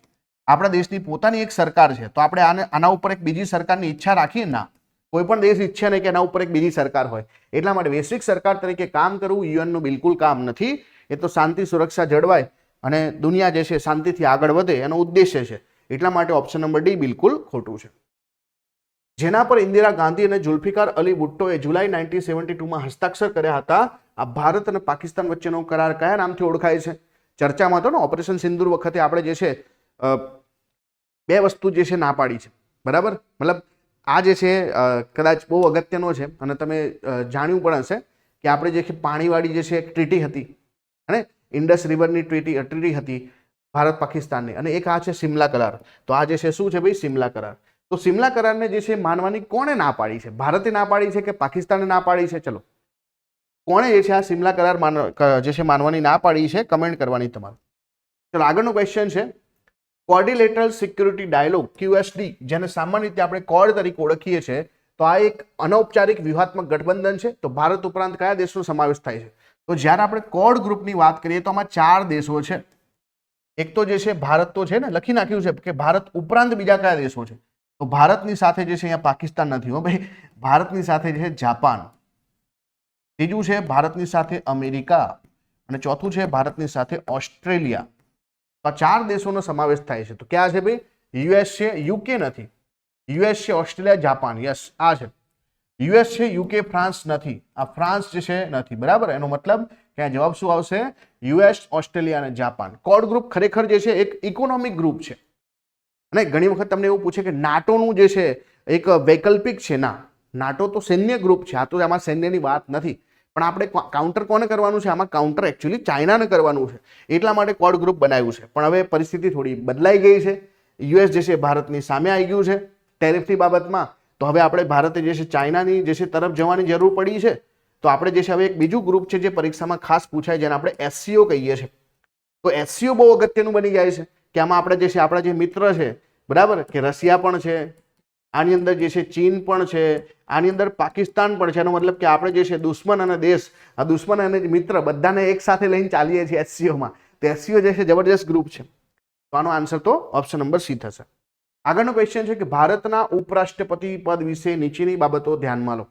આપણા દેશની પોતાની એક સરકાર છે. તો આપણે આના ઉપર એક બીજી સરકારની ઈચ્છા રાખીએ ના, કોઈ પણ દેશ ઈચ્છે નહીં કે એના ઉપર એક બીજી સરકાર હોય. એટલા માટે વૈશ્વિક સરકાર તરીકે કામ કરવું યુએનનું બિલકુલ કામ નથી. એ તો શાંતિ સુરક્ષા જળવાય અને દુનિયા જે છે શાંતિથી આગળ વધે એનો ઉદ્દેશ્ય છે. એટલા માટે ઓપ્શન નંબર ડી બિલકુલ ખોટું છે. જેના પર ઇન્દિરા ગાંધી અને ઝુલ્ફિકાર અલી ભુટ્ટોએ જુલાઈ 1972માં હસ્તાક્ષર કર્યા હતા, આ ભારત અને પાકિસ્તાન વચ્ચેનો કરાર કયા નામથી ઓળખાય છે? ચર્ચામાં હતો ને ઓપરેશન સિંદૂર વખતે આપણે જે છે બે વસ્તુ જે છે ના પાડી છે, બરાબર. મતલબ આ જે છે કદાચ બહુ અગત્યનો છે અને તમે જાણ્યું પણ હશે કે આપણે જે પાણીવાળી જે છે એક ટ્રીટી હતી અને ઇન્ડસ રિવરની ટ્રીટી હતી ભારત પાકિસ્તાનની, અને એક આ છે સિમલા કરાર. તો આ જે છે શું છે ભાઈ? સિમલા કરાર. તો સિમલા કરારને જે છે માનવાની કોણે ના પાડી છે? ભારતે ના પાડી છે કે પાકિસ્તાને ના પાડી છે? ચલો, કોણે જે છે આ સિમલા કરાર જે છે માનવાની ના પાડી છે? કમેન્ટ કરવાની તમારે. ચલો આગળનો ક્વેશ્ચન છે કોર્ડિલેટરલ સિક્યુરિટી ડાયલોગ QSD, જેને સામાન્ય રીતે આપણે કોર્ડ તરીકે ઓળખીએ છીએ. તો આ એક અનૌપચારિક વ્યૂહાત્મક ગઠબંધન છે. તો ભારત ઉપરાંત કયા દેશનો સમાવેશ થાય છે? તો જ્યારે આપણે કોર્ડ ગ્રુપની વાત કરીએ તો આમાં 4 દેશો છે. એક તો જે છે ભારત તો છે ને, લખી નાખ્યું છે કે ભારત ઉપરાંત બીજા કયા દેશો છે? તો ભારતની સાથે જે છે અહીંયા પાકિસ્તાન નથી હો ભાઈ, ભારતની સાથે જે છે જાપાન, ત્રીજું છે ભારતની સાથે અમેરિકા અને ચોથું છે ભારતની સાથે ઓસ્ટ્રેલિયા. તો આ 4 દેશોનો સમાવેશ થાય છે. તો ક્યાં છે ભાઈ? યુએસ છે, યુકે નથી. યુએસ છે, ઓસ્ટ્રેલિયા, જાપાન, યસ આ છે. યુએસ છે, યુકે, ફ્રાન્સ નથી. આ ફ્રાન્સ જે છે નથી, બરાબર. એનો મતલબ કે જવાબ શું આવશે? યુએસ, ઓસ્ટ્રેલિયા અને જાપાન. કોર્ડ ગ્રુપ ખરેખર જે છે એક ઇકોનોમિક ગ્રુપ છે. અને ઘણી વખત તમને એવું પૂછે કે નાટોનું જે છે એક વૈકલ્પિક છે. ના, નાટો તો સૈન્ય ગ્રુપ છે. આ તો આમાં સૈન્યની વાત નથી. પણ આપણે કાઉન્ટર કોને કરવાનું છે? આમાં કાઉન્ટર એકચ્યુઅલી ચાઇનાને કરવાનું છે. એટલા માટે કોર્ડ ગ્રુપ બનાવ્યું છે. પણ હવે પરિસ્થિતિ થોડી બદલાઈ ગઈ છે. યુએસ જે છે ભારતની સામે આવી ગયું છે ટેરિફની બાબતમાં. તો હવે આપણે ભારતે જે છે ચાઇનાની જે છે તરફ જવાની જરૂર પડી છે. તો આપણે જે છે હવે એક બીજું ગ્રુપ છે જે પરીક્ષામાં ખાસ પૂછાય, જેને આપણે SCO કહીએ છીએ. તો SCO બહુ અગત્યનું બની જાય છે કે આમાં આપણે જે છે આપણા જે મિત્ર છે, બરાબર, કે રશિયા પણ છે, આની અંદર જે છે ચીન પણ છે, આની અંદર પાકિસ્તાન પણ છે. એનો મતલબ કે આપણે જે છે દુશ્મન અને દેશ, આ દુશ્મન અને મિત્ર બધાને એક સાથે લઈને ચાલીએ છીએ SCOમાં. તો SCO જે છે જબરજસ્ત ગ્રુપ છે. તો આનો આન્સર તો ઓપ્શન નંબર સી થશે. આગળનો ક્વેશ્ચન છે કે ભારતના ઉપરાષ્ટ્રપતિ પદ વિશે નીચેની બાબતો ધ્યાનમાં લો.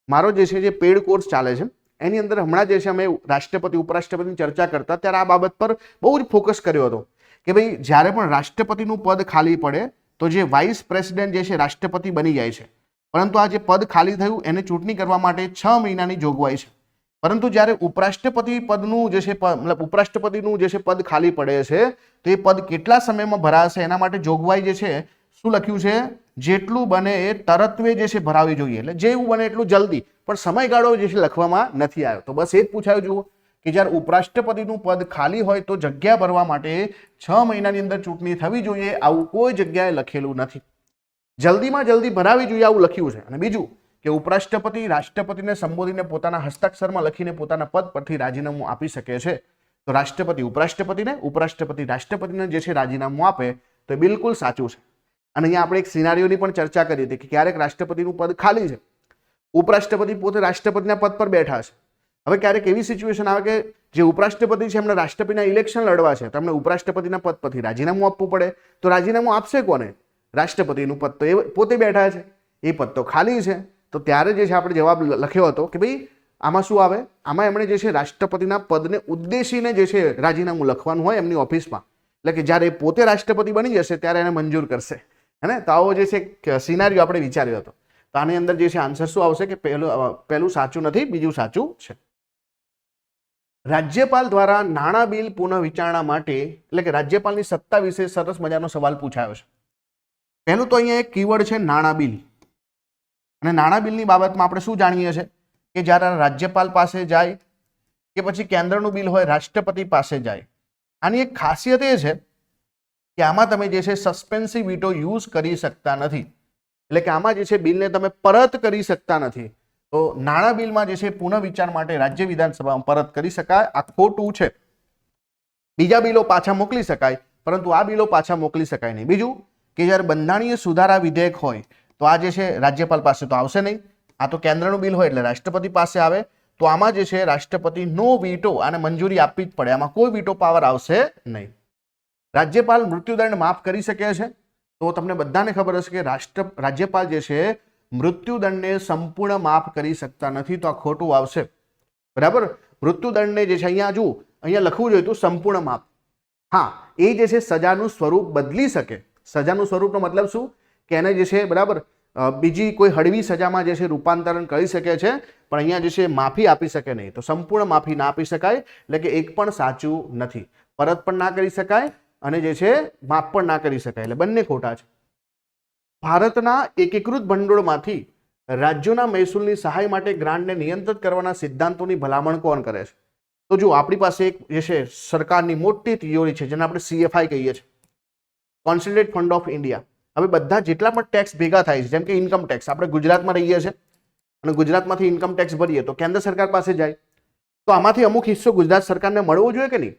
મારો જે છે જે પેડ કોર્સ ચાલે છે એની અંદર હમણાં જે છે અમે રાષ્ટ્રપતિ ઉપરાષ્ટ્રપતિની ચર્ચા કરતા ત્યારે આ બાબત પર બહુ જ ફોકસ કર્યો હતો કે ભાઈ જ્યારે પણ રાષ્ટ્રપતિનું પદ ખાલી પડે તો જે વાઇસ પ્રેસિડેન્ટ જે છે રાષ્ટ્રપતિ બની જાય છે, પરંતુ આ જે પદ ખાલી થયું એને ચૂંટણી કરવા માટે 6 મહિનાની જોગવાઈ છે. પરંતુ જ્યારે ઉપરાષ્ટ્રપતિ પદનું જે છે મતલબ ઉપરાષ્ટ્રપતિનું જે છે પદ ખાલી પડે છે તો એ પદ કેટલા સમયમાં ભરાશે એના માટે જોગવાઈ જે છે શું લખ્યું છે? જેટલું બને એ તરત્વે જે છે ભરાવી જોઈએ. એટલે જેવું બને એટલું જલ્દી, પણ સમયગાળો જે છે લખવામાં નથી આવ્યો. તો બસ એ જ પૂછાયું જુઓ કે જ્યારે ઉપરાષ્ટ્રપતિનું પદ ખાલી હોય તો જગ્યા ભરવા માટે 6 મહિનાની અંદર ચૂંટણી થવી જોઈએ, આવું કોઈ જગ્યાએ લખેલું નથી. જલ્દીમાં જલ્દી ભરાવી જોઈએ આવું લખ્યું છે. અને બીજું કે ઉપરાષ્ટ્રપતિ રાષ્ટ્રપતિને સંબોધીને પોતાના હસ્તાક્ષરમાં લખીને પોતાના પદ પરથી રાજીનામું આપી શકે છે. તો રાષ્ટ્રપતિ ઉપરાષ્ટ્રપતિને, ઉપરાષ્ટ્રપતિ રાષ્ટ્રપતિને જે છે રાજીનામું આપે તો એ બિલકુલ સાચું છે. અને અહીંયા આપણે એક સિનારીઓની પણ ચર્ચા કરી હતી કે ક્યારેક રાષ્ટ્રપતિનું પદ ખાલી છે, ઉપરાષ્ટ્રપતિ પોતે રાષ્ટ્રપતિના પદ પર બેઠા છે. હવે ક્યારેક એવી સિચ્યુએશન આવે કે જે ઉપરાષ્ટ્રપતિ છે એમને રાષ્ટ્રપતિના ઇલેક્શન લડવા છે, તો એમને ઉપરાષ્ટ્રપતિના પદ પરથી રાજીનામું આપવું પડે. તો રાજીનામું આપશે કોને? રાષ્ટ્રપતિનું પદ તો એ પોતે બેઠા છે, એ પદ તો ખાલી છે. તો ત્યારે જે છે આપણે જવાબ લખ્યો હતો કે ભાઈ આમાં શું આવે, આમાં એમણે જે છે રાષ્ટ્રપતિના પદને ઉદ્દેશીને જે છે રાજીનામું લખવાનું હોય એમની ઓફિસમાં, એટલે કે જ્યારે પોતે રાષ્ટ્રપતિ બની જશે ત્યારે એને મંજૂર કરશે, હે ને. તો આવો જે છે સિનારીઓ આપણે વિચાર્યો હતો. તો આની અંદર જે છે આન્સર શું આવશે કે પહેલું સાચું નથી, બીજું સાચું છે. રાજ્યપાલ દ્વારા નાણાં બિલ પુનઃ વિચારણા માટે, એટલે કે રાજ્યપાલની સત્તા વિશે સરસ મજાનો સવાલ પૂછાયો છે. પહેલું તો અહીંયા એક કીવર્ડ છે નાણાં બિલ. અને નાણાં બિલની બાબતમાં આપણે શું જાણીએ છીએ કે જ્યારે રાજ્યપાલ પાસે જાય કે પછી કેન્દ્રનું બિલ હોય રાષ્ટ્રપતિ પાસે જાય, આની એક ખાસિયત એ છે કે આમાં તમે જે છે સસ્પેન્સિવ વીટો યુઝ કરી શકતા નથી. એટલે કે આમાં જે છે બિલને તમે પરત કરી શકતા નથી. તો નાણાં બિલમાં જે છે પુનઃ વિચાર માટે રાજ્ય વિધાનસભામાં પરત કરી શકાય, આ ખોટું છે. બીજા બિલો પાછા મોકલી શકાય, પરંતુ આ બિલો પાછા મોકલી શકાય નહીં. બીજું કે જ્યારે બંધારણીય સુધારા વિધેયક હોય તો આ જે છે રાજ્યપાલ પાસે તો આવશે નહીં, આ તો કેન્દ્રનું બિલ હોય એટલે રાષ્ટ્રપતિ પાસે આવે. તો આમાં જે છે રાષ્ટ્રપતિ નો વીટો આને મંજૂરી આપવી જ પડે, આમાં કોઈ વીટો પાવર આવશે નહીં. રાજ્યપાલ મૃત્યુદંડ માફ કરી શકે છે, તો તમને બધાને ખબર હશે કે રાજ્યપાલ જે છે મૃત્યુદંડને સંપૂર્ણ માફ કરી શકતા નથી, તો આ ખોટું આવશે. બરાબર, મૃત્યુદંડને જે છે અહીંયા લખવું જોઈએ તો સંપૂર્ણ માફ. હા, એ જે છે સજાનું સ્વરૂપ બદલી શકે. સજાનું સ્વરૂપનો મતલબ શું કે એને જે છે બરાબર બીજી કોઈ હળવી સજામાં જે છે રૂપાંતરણ કરી શકે છે, પણ અહીંયા જે છે માફી આપી શકે નહીં. તો સંપૂર્ણ માફી ના આપી શકાય, એટલે કે એક પણ સાચું નથી. પરત પણ ના કરી શકાય અને જે છે માફ પણ ના કરી શકાય, એટલે બંને ખોટા છે. ભારતના એકીકૃત ભંડોળમાંથી રાજ્યોના મહેસૂલની સહાય માટે ગ્રાન્ટને નિયંત્રિત કરવાના સિદ્ધાંતોની ભલામણ કોણ કરે છે? તો જો આપણી પાસે એક જે છે સરકારની મોટી થિયોરી છે જેને આપણે CFI કહીએ છીએ, કોન્સોલિડેટેડ ફંડ ઓફ ઇન્ડિયા. હવે બધા જેટલા પણ ટેક્સ ભેગા થાય છે, જેમ કે ઇન્કમ ટેક્સ, આપણે ગુજરાતમાં રહીએ છીએ અને ગુજરાતમાંથી ઇન્કમ ટેક્સ ભરીએ તો કેન્દ્ર સરકાર પાસે જાય, તો આમાંથી અમુક હિસ્સો ગુજરાત સરકારને મળવો જોઈએ કે નહીં?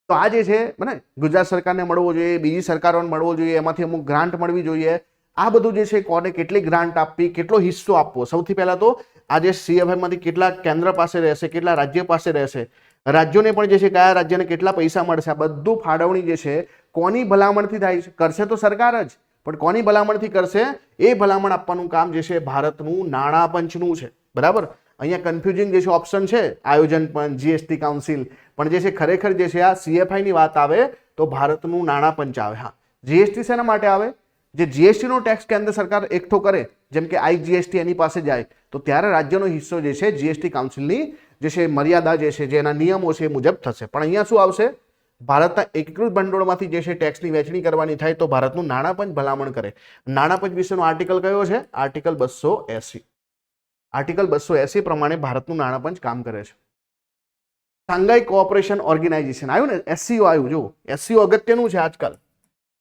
તો આ જે છે મને ગુજરાત સરકારને મળવો જોઈએ, બીજી સરકારોને મળવો જોઈએ, એમાંથી અમુક ગ્રાન્ટ મળવી જોઈએ. આ બધું જે છે કોને કેટલી ગ્રાન્ટ આપવી, કેટલો હિસ્સો આપવો, સૌથી પહેલા તો આ જે CFI માંથી કેટલા કેન્દ્ર પાસે રહેશે, કેટલા રાજ્ય પાસે રહેશે, રાજ્યોને પણ જે છે કયા રાજ્યને કેટલા પૈસા મળશે, આ બધું ફાળવણી જે છે કોની ભલામણથી થાય છે? કરશે તો સરકાર જ, પણ કોની ભલામણથી કરશે? એ ભલામણ આપવાનું કામ જે છે ભારતનું નાણાં પંચનું છે. બરાબર, અહીંયા કન્ફ્યુઝિંગ જે છે ઓપ્શન છે આયોજન પંચ, GST કાઉન્સિલ, પણ જે છે ખરેખર જે છે આ CFI ની વાત આવે તો ભારતનું નાણાં પંચ આવે. હા, GST શેના માટે આવે? જે GST નો ટેક્સ કેન્દ્ર સરકાર એકઠો કરે, જેમ કે IGST એની પાસે જાય, તો ત્યારે રાજ્યનો હિસ્સો જે છે GST કાઉન્સિલની જે છે મર્યાદા જે છે જેના નિયમો છે એ મુજબ થશે. પણ અહીંયા શું આવશે? ભારતના એકીકૃત ભંડોળમાંથી જે છે ટેક્સની વહેંચણી કરવાની થાય તો ભારતનું નાણાં પંચ ભલામણ કરે. નાણાં પંચ વિશેનો આર્ટિકલ કયો છે? આર્ટિકલ 280. આર્ટિકલ 280 પ્રમાણે ભારતનું નાણાં પંચ કામ કરે છે. શાંઘાઈ કોઓપરેશન ઓર્ગેનાઇઝેશન આવ્યું ને, SCO આવ્યું. જો SCO અગત્યનું છે આજકાલ.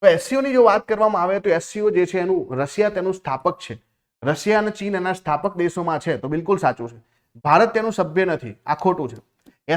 તો SCO ની જો વાત કરવામાં આવે તો SCO જે છે એનું રશિયા તેનું સ્થાપક છે. રશિયા અને ચીન એના સ્થાપક દેશોમાં છે, તો બિલકુલ સાચું છે. ભારત તેનું સભ્ય નથી, આ ખોટું છે.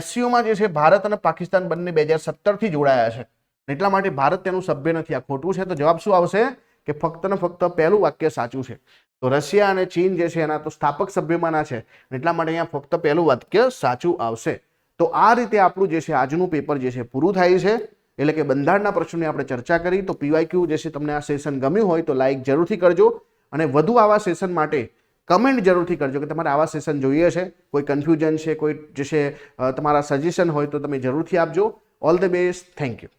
SCO માં જે છે ભારત અને પાકિસ્તાન બંને 2017 થી જોડાયા છે, એટલા માટે ભારત તેનું સભ્ય નથી, આ ખોટું છે. તો જવાબ શું આવશે કે ફક્ત ને ફક્ત પહેલું વાક્ય સાચું છે. તો રશિયા અને ચીન જે છે એના તો સ્થાપક સભ્યમાંના છે, એટલા માટે અહીંયા ફક્ત પહેલું વાક્ય સાચું આવશે. તો આ રીતે આપણું જે છે આજનું પેપર જે છે પૂરું થાય છે. એટલે કે બંધારણના પ્રશ્નોની આપણે ચર્ચા કરી. તો PYQ જે છે તમને આ સેશન ગમ્યું હોય તો લાઈક જરૂરથી કરજો, અને વધુ આવા સેશન માટે કમેન્ટ જરૂરથી કરજો કે તમારે આવા સેશન જોઈએ છે, કોઈ કન્ફ્યુઝન છે, કોઈ જે છે તમારા સજેશન હોય તો તમે જરૂરથી આપજો. All the best, thank you.